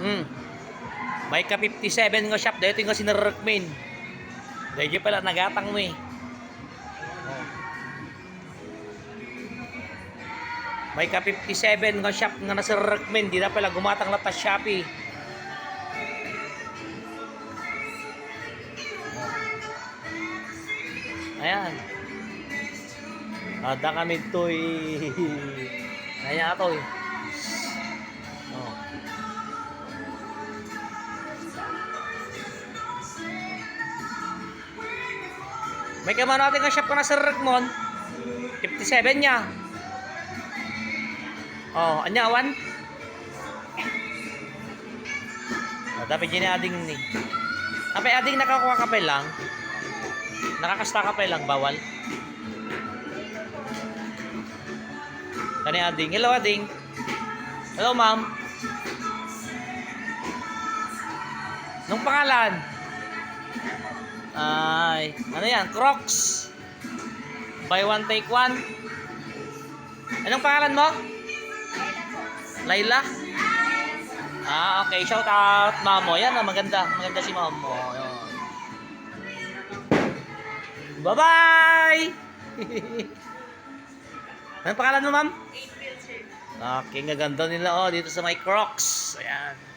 Hmm. May ka 57 nga shop dito nga sinarrekmin. Dahil pala nagatang mo eh. Oh. May ka 57 nga shop nga nasarrekmin, di na pala gumatang latas Shopee. Ayan. Ada kami to eh. Ayan to eh. Oh. May kama natin nga shop ka na sa Rekmon. 57 niya. Oh, anya awan? Oh, dapat yun ading ni. Apay ading nakakuha ka pa lang. Nakakasta ka pa lang, bawal. Kani ading. Hello ading. Hello ma'am. Nung pangalan? Ay, ano yan? Crocs. Buy one, take one. Anong pangalan mo? Layla? Ah, okay. Shout out, mamo. Yan, maganda. Maganda si mamo. Bye-bye! Anong pangalan mo, ma'am? Okay, nga ganda nila, oh. Dito sa may Crocs. Ayan.